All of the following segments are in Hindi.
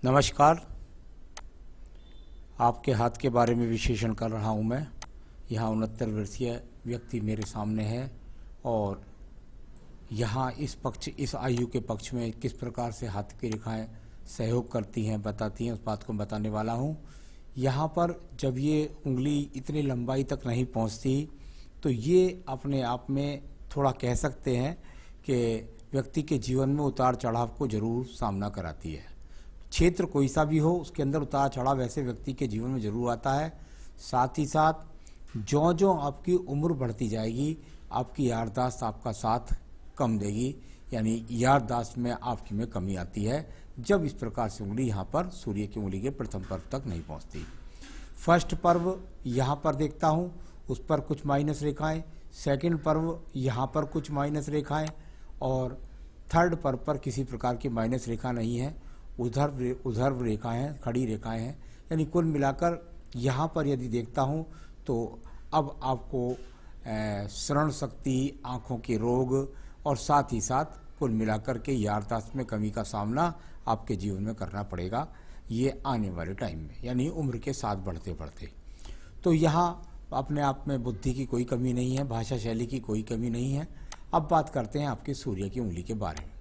नमस्कार। आपके हाथ के बारे में विश्लेषण कर रहा हूं मैं। यहाँ 69 वर्षीय व्यक्ति मेरे सामने है और यहाँ इस आयु के पक्ष में किस प्रकार से हाथ की रेखाएं सहयोग करती हैं, बताती हैं, उस बात को बताने वाला हूँ। यहाँ पर जब ये उंगली इतनी लंबाई तक नहीं पहुँचती तो ये अपने आप में थोड़ा कह सकते हैं कि व्यक्ति के जीवन में उतार चढ़ाव को जरूर सामना कराती है। क्षेत्र कोई सा भी हो, उसके अंदर उतार चढ़ाव ऐसे व्यक्ति के जीवन में जरूर आता है। साथ ही साथ ज्यों-ज्यों आपकी उम्र बढ़ती जाएगी, आपकी याददाश्त आपका साथ कम देगी, यानी याददाश्त में आपकी में कमी आती है जब इस प्रकार से उंगली यहाँ पर सूर्य की उंगली के प्रथम पर्व तक नहीं पहुँचती। फर्स्ट पर्व यहाँ पर देखता हूँ, उस पर कुछ माइनस रेखाएं, सेकंड पर्व यहाँ पर कुछ माइनस रेखाएं और थर्ड पर्व पर किसी प्रकार की माइनस रेखा नहीं है। उधर रेखाएं हैं, खड़ी रेखाएं हैं, यानी कुल मिलाकर यहाँ पर यदि देखता हूँ तो अब आपको श्रवण शक्ति, आँखों के रोग और साथ ही साथ कुल मिलाकर के याददाश्त में कमी का सामना आपके जीवन में करना पड़ेगा ये आने वाले टाइम में, यानी उम्र के साथ बढ़ते बढ़ते। तो यहाँ अपने आप में बुद्धि की कोई कमी नहीं है, भाषा शैली की कोई कमी नहीं है। अब बात करते हैं आपके सूर्य की उंगली के बारे में।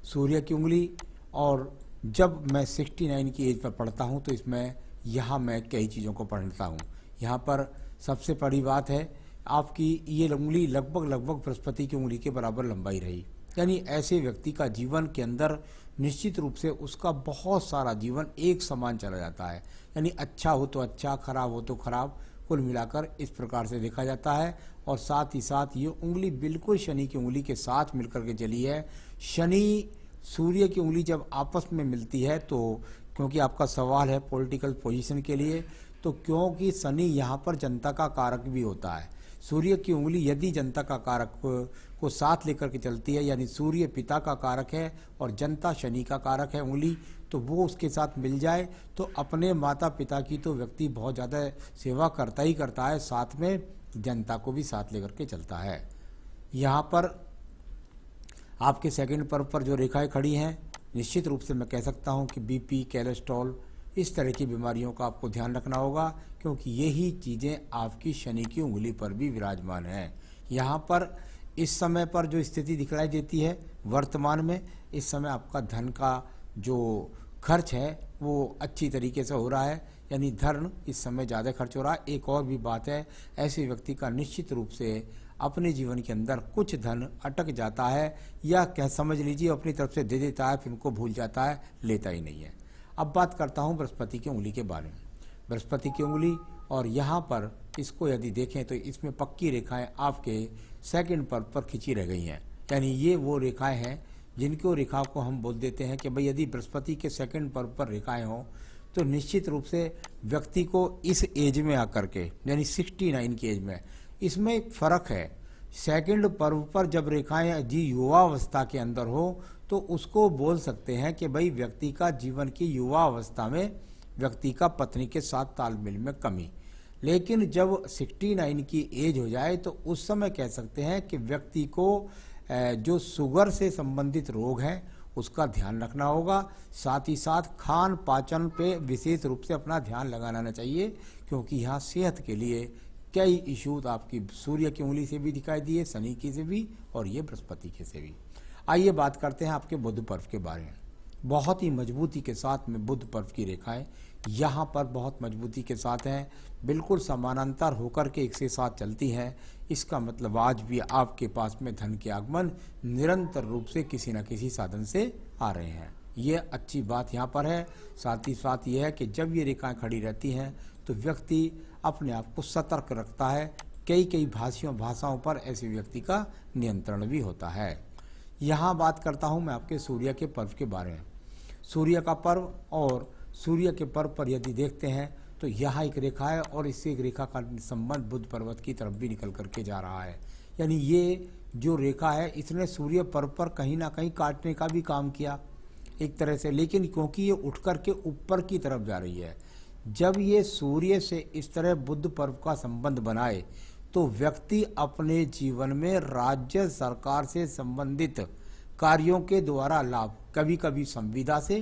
सूर्य की उंगली, और जब मैं 69 की एज पर पढ़ता हूँ तो इसमें यहाँ मैं कई चीज़ों को पढ़ता हूँ। यहाँ पर सबसे बड़ी बात है आपकी ये उंगली लगभग बृहस्पति की उंगली के बराबर लंबाई रही, यानी ऐसे व्यक्ति का जीवन के अंदर निश्चित रूप से उसका बहुत सारा जीवन एक समान चला जाता है, यानी अच्छा हो तो अच्छा, खराब हो तो खराब, कुल मिलाकर इस प्रकार से देखा जाता है। और साथ ही साथ ये उंगली बिल्कुल शनि की उंगली के साथ मिलकर के चली है। शनि सूर्य की उंगली जब आपस में मिलती है तो, क्योंकि आपका सवाल है पॉलिटिकल पोजीशन के लिए, तो क्योंकि शनि यहाँ पर जनता का कारक भी होता है। सूर्य की उंगली यदि जनता का कारक को साथ लेकर के चलती है, यानी सूर्य पिता का कारक है और जनता शनि का कारक है उंगली, तो वो उसके साथ मिल जाए तो अपने माता पिता की तो व्यक्ति बहुत ज़्यादा सेवा करता ही करता है, साथ में जनता को भी साथ लेकर के चलता है। यहाँ पर आपके सेकंड पर्व पर जो रेखाएं खड़ी हैं, निश्चित रूप से मैं कह सकता हूं कि बीपी, कोलेस्ट्रॉल, इस तरह की बीमारियों का आपको ध्यान रखना होगा, क्योंकि यही चीज़ें आपकी शनि की उंगली पर भी विराजमान हैं। यहाँ पर इस समय पर जो स्थिति दिखलाई देती है वर्तमान में, इस समय आपका धन का जो खर्च है वो अच्छी तरीके से हो रहा है, यानी धन इस समय ज़्यादा खर्च हो रहा है। एक और भी बात है, ऐसे व्यक्ति का निश्चित रूप से अपने जीवन के अंदर कुछ धन अटक जाता है, या क्या समझ लीजिए अपनी तरफ से दे देता है, फिर उनको भूल जाता है, लेता ही नहीं है। अब बात करता हूँ बृहस्पति की उंगली के बारे में। बृहस्पति की उंगली, और यहाँ पर इसको यदि देखें तो इसमें पक्की रेखाएं आपके सेकंड पर्व पर खिंची रह गई हैं, यानी ये वो रेखाएं हैं जिनको रेखाओं को हम बोल देते हैं कि भाई यदि बृहस्पति के सेकंड पर्व पर रेखाएं हों तो निश्चित रूप से व्यक्ति को इस एज में आकर के, यानी 69 की एज में, इसमें एक फ़र्क है। सेकंड पर्व पर जब रेखाएं जी युवावस्था के अंदर हो तो उसको बोल सकते हैं कि भाई व्यक्ति का जीवन की युवा अवस्था में व्यक्ति का पत्नी के साथ तालमेल में कमी। लेकिन जब 69 की एज हो जाए तो उस समय कह सकते हैं कि व्यक्ति को जो शुगर से संबंधित रोग हैं उसका ध्यान रखना होगा। साथ ही साथ खान पाचन पे विशेष रूप से अपना ध्यान लगाना चाहिए, क्योंकि यहाँ सेहत के लिए कई इश्यूज आपकी सूर्य की उंगली से भी दिखाई दिए, शनि की से भी, और ये बृहस्पति के से भी। आइए बात करते हैं आपके बुध पर्व के बारे में। बहुत ही मजबूती के साथ में बुध पर्व की रेखाएं यहाँ पर बहुत मजबूती के साथ हैं, बिल्कुल समानांतर होकर के एक से साथ चलती हैं। इसका मतलब आज भी आपके पास में धन के आगमन निरंतर रूप से किसी न किसी साधन से आ रहे हैं, ये अच्छी बात यहाँ पर है। साथ ही साथ ये है कि जब ये रेखाएं खड़ी रहती हैं तो व्यक्ति अपने आप को सतर्क रखता है। कई भाषाओं पर ऐसे व्यक्ति का नियंत्रण भी होता है। यहाँ बात करता हूँ मैं आपके सूर्य के पर्व के बारे में। सूर्य का पर्व, और सूर्य के पर्व पर यदि देखते हैं तो यहाँ एक रेखा है और इससे एक रेखा का संबंध बुध पर्वत की तरफ भी निकल करके जा रहा है, यानी ये जो रेखा है इसने सूर्य पर्व पर कहीं ना कहीं काटने का भी काम किया एक तरह से, लेकिन क्योंकि ये उठ करके ऊपर की तरफ जा रही है, जब ये सूर्य से इस तरह बुध पर्व का संबंध बनाए तो व्यक्ति अपने जीवन में राज्य सरकार से संबंधित कार्यों के द्वारा लाभ, कभी कभी संविदा से,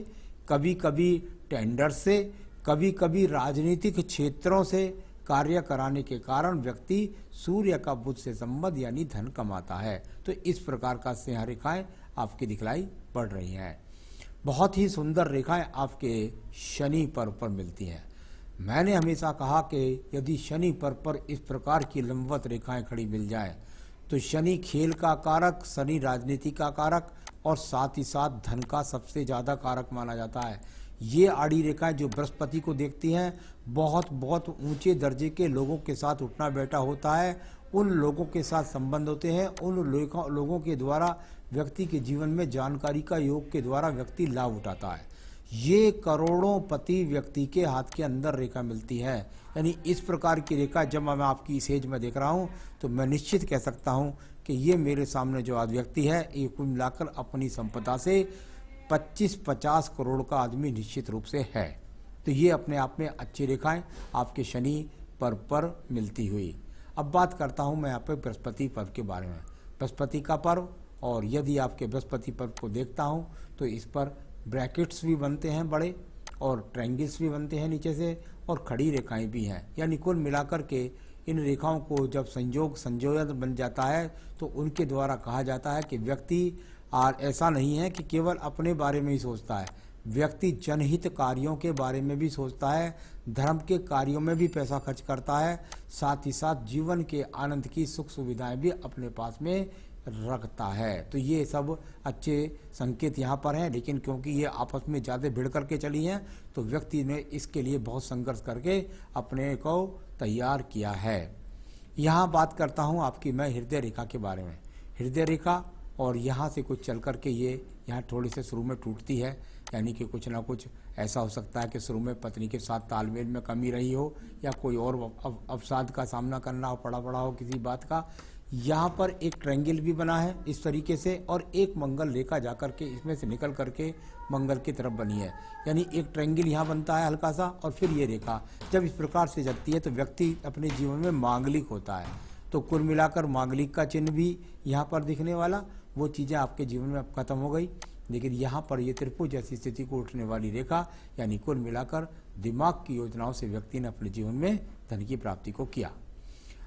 कभी कभी टेंडर से, कभी कभी राजनीतिक क्षेत्रों से कार्य कराने के कारण व्यक्ति सूर्य का बुध से संबंध यानी धन कमाता है। तो इस प्रकार का स्नेह रेखाएं आपकी दिखलाई पड़ रही हैं। बहुत ही सुंदर रेखाएं आपके शनि पर्व पर मिलती हैं। मैंने हमेशा कहा कि यदि शनि पर्व पर इस प्रकार की लंबवत रेखाएं खड़ी मिल जाए तो शनि खेल का कारक, शनि राजनीति का कारक और साथ ही साथ धन का सबसे ज़्यादा कारक माना जाता है। ये आड़ी रेखाएं जो बृहस्पति को देखती हैं, बहुत बहुत ऊंचे दर्जे के लोगों के साथ उठना बैठा होता है, उन लोगों के साथ संबंध होते हैं, उन लोगों के द्वारा व्यक्ति के जीवन में जानकारी का योग के द्वारा व्यक्ति लाभ उठाता है। ये करोड़ों पति व्यक्ति के हाथ के अंदर रेखा मिलती है। यानी इस प्रकार की रेखा जब मैं आपकी इस एज में देख रहा हूँ तो मैं निश्चित कह सकता हूँ कि ये मेरे सामने जो आज व्यक्ति है ये कुल मिलाकर अपनी संपदा से 25-50 करोड़ का आदमी निश्चित रूप से है। तो ये अपने आप में अच्छी रेखाएं आपके शनि पर्व पर मिलती हुई। अब बात करता हूँ मैं यहाँ पे बृहस्पति पर्व के बारे में। बृहस्पति का पर्व, और यदि आपके बृहस्पति पर्व को देखता हूँ तो इस पर ब्रैकेट्स भी बनते हैं बड़े, और ट्रायंगल्स भी बनते हैं नीचे से, और खड़ी रेखाएं भी हैं। यानी कुल मिलाकर के इन रेखाओं को जब संयोजन बन जाता है तो उनके द्वारा कहा जाता है कि व्यक्ति ऐसा नहीं है कि केवल अपने बारे में ही सोचता है, व्यक्ति जनहित कार्यों के बारे में भी सोचता है, धर्म के कार्यों में भी पैसा खर्च करता है, साथ ही साथ जीवन के आनंद की सुख सुविधाएं भी अपने पास में रखता है। तो ये सब अच्छे संकेत यहाँ पर हैं, लेकिन क्योंकि ये आपस में ज़्यादा भिड़ करके चली हैं तो व्यक्ति ने इसके लिए बहुत संघर्ष करके अपने को तैयार किया है। यहाँ बात करता हूँ आपकी मैं हृदय रेखा के बारे में। हृदय रेखा और यहाँ से कुछ चल करके ये यहाँ थोड़ी से शुरू में टूटती है, यानी कि कुछ ना कुछ ऐसा हो सकता है कि शुरू में पत्नी के साथ तालमेल में कमी रही हो या कोई और अवसाद का सामना करना हो पड़ा हो किसी बात का। यहाँ पर एक ट्रायंगल भी बना है इस तरीके से, और एक मंगल रेखा जाकर के इसमें से निकल करके मंगल की तरफ बनी है। यानी एक ट्रायंगल यहाँ बनता है हल्का सा, और फिर ये रेखा जब इस प्रकार से चलती है तो व्यक्ति अपने जीवन में मांगलिक होता है। तो कुल मिलाकर मांगलिक का चिन्ह भी यहाँ पर दिखने वाला, वो चीज़ें आपके जीवन में अब खत्म हो गई। लेकिन यहाँ पर ये त्रिभुज जैसी स्थिति को उठने वाली रेखा, यानी कुल मिलाकर दिमाग की योजनाओं से व्यक्ति ने अपने जीवन में धन की प्राप्ति को किया।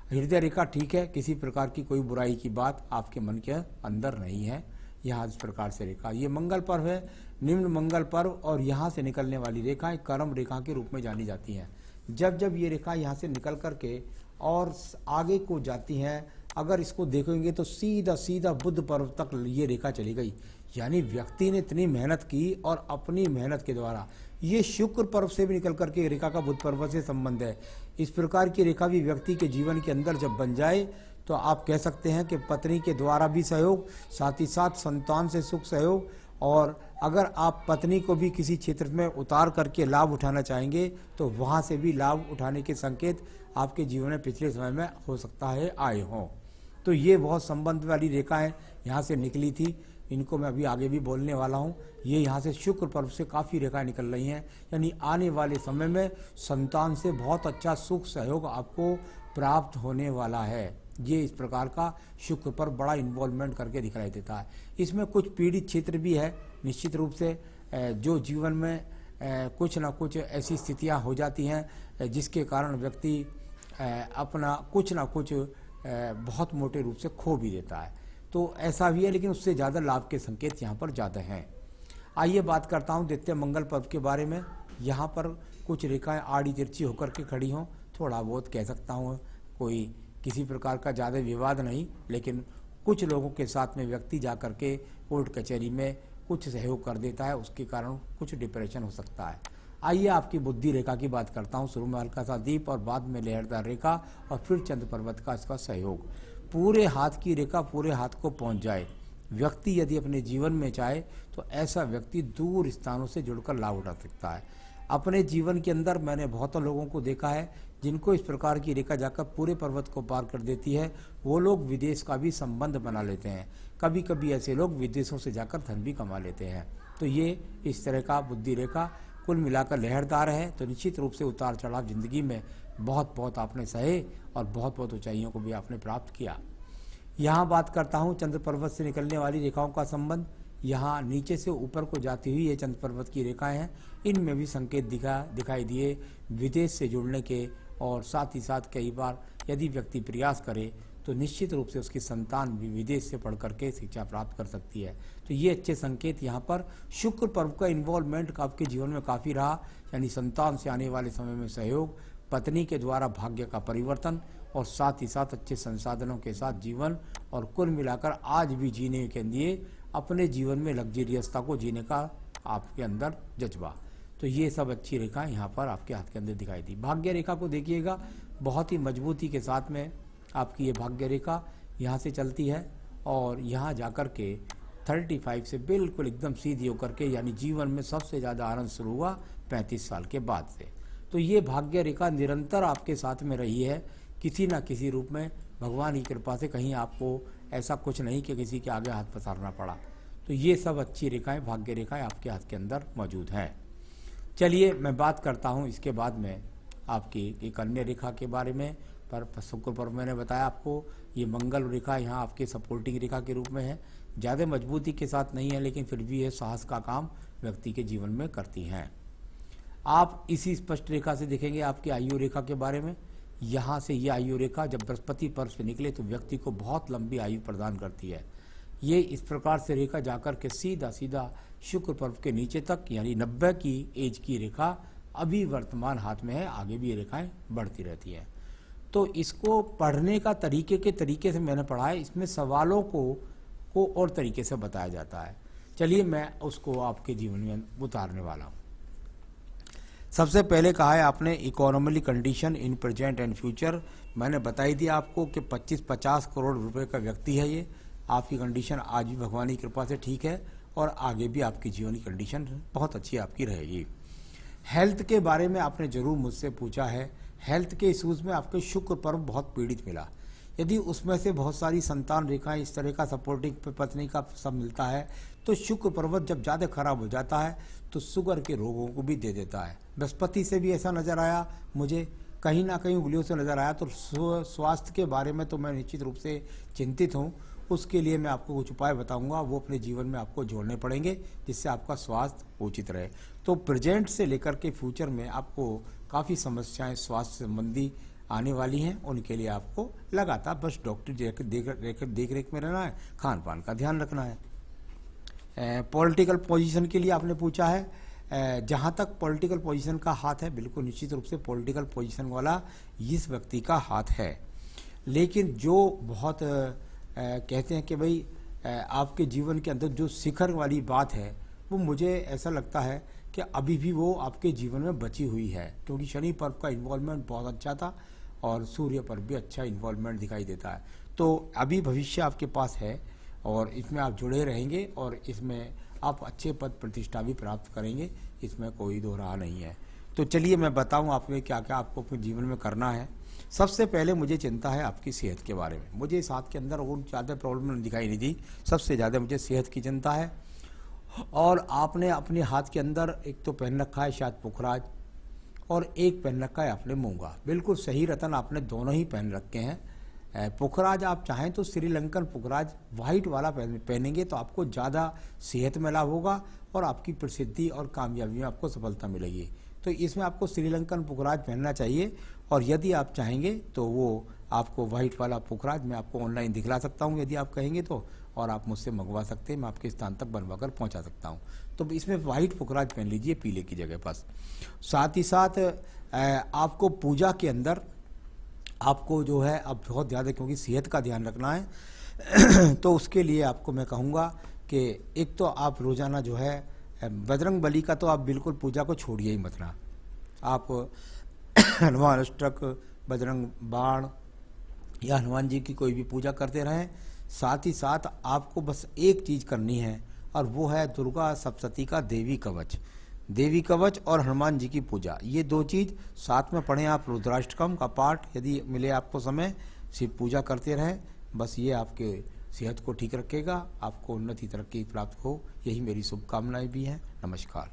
हृदय रेखा ठीक है, किसी प्रकार की कोई बुराई की बात आपके मन के अंदर नहीं है। यहाँ इस प्रकार से रेखा, ये मंगल पर्व है, निम्न मंगल पर्व, और यहाँ से निकलने वाली रेखाएं कर्म रेखा के रूप में जानी जाती हैं। जब जब ये रेखा यहाँ से निकल करके और आगे को जाती हैं, अगर इसको देखेंगे तो सीधा सीधा बुध पर्व तक ये रेखा चली गई। यानी व्यक्ति ने इतनी मेहनत की और अपनी मेहनत के द्वारा, ये शुक्र पर्व से भी निकल करके रेखा का बुध पर्व से संबंध है। इस प्रकार की रेखा भी व्यक्ति के जीवन के अंदर जब बन जाए तो आप कह सकते हैं कि पत्नी के द्वारा भी सहयोग, साथ ही साथ संतान से सुख सहयोग, और अगर आप पत्नी को भी किसी क्षेत्र में उतार करके लाभ उठाना चाहेंगे तो वहाँ से भी लाभ उठाने के संकेत आपके जीवन में पिछले समय में हो सकता है आए हों। तो ये बहुत संबंध वाली रेखाएं यहाँ से निकली थी, इनको मैं अभी आगे भी बोलने वाला हूँ। ये यहाँ से शुक्र पर्व से काफ़ी रेखाएं निकल रही हैं, यानी आने वाले समय में संतान से बहुत अच्छा सुख सहयोग आपको प्राप्त होने वाला है। ये इस प्रकार का शुक्र पर्व बड़ा इन्वॉल्वमेंट करके दिखाई देता है। इसमें कुछ पीड़ित क्षेत्र भी है निश्चित रूप से, जो जीवन में कुछ ना कुछ ऐसी स्थितियाँ हो जाती हैं जिसके कारण व्यक्ति अपना कुछ ना कुछ बहुत मोटे रूप से खो भी देता है। तो ऐसा भी है, लेकिन उससे ज़्यादा लाभ के संकेत यहाँ पर ज़्यादा हैं। आइए बात करता हूँ द्वितीय मंगल पर्व के बारे में। यहाँ पर कुछ रेखाएं आड़ी तिरछी होकर के खड़ी हों, थोड़ा बहुत कह सकता हूँ, कोई किसी प्रकार का ज़्यादा विवाद नहीं, लेकिन कुछ लोगों के साथ में व्यक्ति जा कर के कोर्ट कचहरी में कुछ सहयोग कर देता है, उसके कारण कुछ डिप्रेशन हो सकता है। आइए आपकी बुद्धि रेखा की बात करता हूँ। शुरू में हल्का सा दीप और बाद में लहरदार रेखा और फिर चंद्र पर्वत का इसका सहयोग। पूरे हाथ की रेखा पूरे हाथ को पहुँच जाए, व्यक्ति यदि अपने जीवन में चाहे तो ऐसा व्यक्ति दूर स्थानों से जुड़कर लाभ उठा सकता है। अपने जीवन के अंदर मैंने बहुतों लोगों को देखा है जिनको इस प्रकार की रेखा जाकर पूरे पर्वत को पार कर देती है। वो लोग विदेश का भी संबंध बना लेते हैं, कभी कभी ऐसे लोग विदेशों से जाकर धन भी कमा लेते हैं। तो ये इस तरह का बुद्धि रेखा कुल मिलाकर लहरदार है। तो निश्चित रूप से उतार चढ़ाव जिंदगी में बहुत बहुत आपने सहे और बहुत बहुत ऊंचाइयों को भी आपने प्राप्त किया। यहाँ बात करता हूँ चंद्र पर्वत से निकलने वाली रेखाओं का संबंध। यहाँ नीचे से ऊपर को जाती हुई ये चंद्र पर्वत की रेखाएं हैं, इनमें भी संकेत दिखाई दिए विदेश से जुड़ने के, और साथ ही साथ कई बार यदि व्यक्ति प्रयास करे तो निश्चित रूप से उसकी संतान भी विदेश से पढ़ करके शिक्षा प्राप्त कर सकती है। तो ये अच्छे संकेत यहाँ पर शुक्र पर्व का इन्वॉल्वमेंट आपके जीवन में काफ़ी रहा, यानी संतान से आने वाले समय में सहयोग, पत्नी के द्वारा भाग्य का परिवर्तन, और साथ ही साथ अच्छे संसाधनों के साथ जीवन, और कुल मिलाकर आज भी जीने के लिए अपने जीवन में लग्जरियसता को जीने का आपके अंदर जज्बा। तो ये सब अच्छी रेखाएं यहाँ पर आपके हाथ के अंदर दिखाई दी। भाग्य रेखा को देखिएगा, बहुत ही मजबूती के साथ में आपकी ये भाग्य रेखा यहाँ से चलती है और यहाँ जाकर के 35 से बिल्कुल एकदम सीधी होकर के, यानी जीवन में सबसे ज़्यादा आनंद शुरू हुआ 35 साल के बाद से। तो ये भाग्य रेखा निरंतर आपके साथ में रही है, किसी ना किसी रूप में भगवान की कृपा से कहीं आपको ऐसा कुछ नहीं कि किसी के आगे हाथ पसारना पड़ा। तो ये सब अच्छी रेखाएं, भाग्य रेखाएं आपके हाथ के अंदर मौजूद हैं। चलिए मैं बात करता हूँ इसके बाद में आपकी एक अन्य रेखा के बारे में। पर शुक्र पर्व मैंने बताया आपको, ये मंगल रेखा यहाँ आपके सपोर्टिंग रेखा के रूप में है, ज़्यादा मजबूती के साथ नहीं है, लेकिन फिर भी ये साहस का काम व्यक्ति के जीवन में करती हैं। आप इसी स्पष्ट रेखा से देखेंगे आपकी आयु रेखा के बारे में। यहाँ से ये आयु रेखा जब बृहस्पति पर्व से निकले तो व्यक्ति को बहुत लंबी आयु प्रदान करती है। ये इस प्रकार से रेखा जाकर के सीधा सीधा शुक्र पर्व के नीचे तक, यानी 90 की एज की रेखा अभी वर्तमान हाथ में है, आगे भी ये रेखाएं बढ़ती रहती हैं। तो इसको पढ़ने का तरीके से मैंने पढ़ा है, इसमें सवालों को और तरीके से बताया जाता है। चलिए मैं उसको आपके जीवन में उतारने वाला हूँ। सबसे पहले कहा है आपने economically condition in present and future. मैंने बताई दी आपको कि 25-50 करोड़ रुपए का व्यक्ति है ये। आपकी कंडीशन आज भी भगवान की कृपा से ठीक है और आगे भी आपकी जीवन की कंडीशन बहुत अच्छी आपकी रहेगी। हेल्थ के बारे में आपने जरूर मुझसे पूछा है। हेल्थ के इश्यूज में आपके शुक्र पर्व बहुत पीड़ित मिला। यदि उसमें से बहुत सारी संतान रेखाएं इस तरह का सपोर्टिंग पत्नी का सब मिलता है तो शुक्र पर्वत जब ज़्यादा खराब हो जाता है तो शुगर के रोगों को भी दे देता है। बृहस्पति से भी ऐसा नज़र आया मुझे, कहीं ना कहीं उंगलियों से नज़र आया। तो स्वास्थ्य के बारे में तो मैं निश्चित रूप से चिंतित हूँ। उसके लिए मैं आपको कुछ उपाय बताऊंगा, वो अपने जीवन में आपको जोड़ने पड़ेंगे जिससे आपका स्वास्थ्य उचित रहे। तो प्रेजेंट से लेकर के फ्यूचर में आपको काफ़ी समस्याएं स्वास्थ्य संबंधी आने वाली हैं। उनके लिए आपको लगातार बस डॉक्टर देख रेख में रहना है, खान पान का ध्यान रखना है। पॉलिटिकल पोजीशन के लिए आपने पूछा है। जहाँ तक पॉलिटिकल पोजीशन का हाथ है, बिल्कुल निश्चित रूप से पॉलिटिकल पोजीशन वाला इस व्यक्ति का हाथ है। लेकिन जो बहुत कहते हैं कि भाई आपके जीवन के अंदर जो शिखर वाली बात है, वो मुझे ऐसा लगता है कि अभी भी वो आपके जीवन में बची हुई है, क्योंकि शनि पर्व का इन्वॉल्वमेंट बहुत अच्छा था और सूर्य पर भी अच्छा इन्वॉल्वमेंट दिखाई देता है। तो अभी भविष्य आपके पास है और इसमें आप जुड़े रहेंगे और इसमें आप अच्छे पद प्रतिष्ठा भी प्राप्त करेंगे, इसमें कोई दो राह नहीं है। तो चलिए मैं बताऊं आपको क्या क्या आपको अपने जीवन में करना है। सबसे पहले मुझे चिंता है आपकी सेहत के बारे में। मुझे इस हाथ के अंदर और ज़्यादा प्रॉब्लम दिखाई नहीं दी, सबसे ज़्यादा मुझे सेहत की चिंता है। और आपने अपने हाथ के अंदर एक तो पहन रखा है शायद पुखराज और एक पहन रखा है आपने मूंगा। बिल्कुल सही रतन, आपने दोनों ही पहन रखे हैं। पुखराज आप चाहें तो श्रीलंकन पुखराज वाइट वाला पहनेंगे तो आपको ज़्यादा सेहत में लाभ होगा और आपकी प्रसिद्धि और कामयाबी में आपको सफलता मिलेगी। तो इसमें आपको श्रीलंकन पुखराज पहनना चाहिए। और यदि आप चाहेंगे तो वो आपको वाइट वाला पुखराज मैं आपको ऑनलाइन दिखला सकता हूँ यदि आप कहेंगे तो, और आप मुझसे मंगवा सकते हैं, मैं आपके स्थान तक बनवा कर पहुँचा सकता हूँ। तो इसमें वाइट पुखराज पहन लीजिए पीले की जगह पर। साथ ही साथ आपको पूजा के अंदर आपको जो है अब बहुत ज़्यादा, क्योंकि सेहत का ध्यान रखना है तो उसके लिए आपको मैं कहूँगा कि एक तो आप रोज़ाना जो है बजरंग बली का तो आप बिल्कुल पूजा को छोड़िए ही मत ना। आप हनुमान अष्टक, बजरंग बाण या हनुमान जी की कोई भी पूजा करते रहें। साथ ही साथ आपको बस एक चीज़ करनी है और वो है दुर्गा सप्तशती का देवी कवच और हनुमान जी की पूजा। ये दो चीज़ साथ में पढ़ें आप। रुद्राष्टकम का पाठ यदि मिले आपको समय, शिव पूजा करते रहें। बस ये आपके सेहत को ठीक रखेगा, आपको उन्नति तरक्की प्राप्त हो, यही मेरी शुभकामनाएं भी हैं। नमस्कार।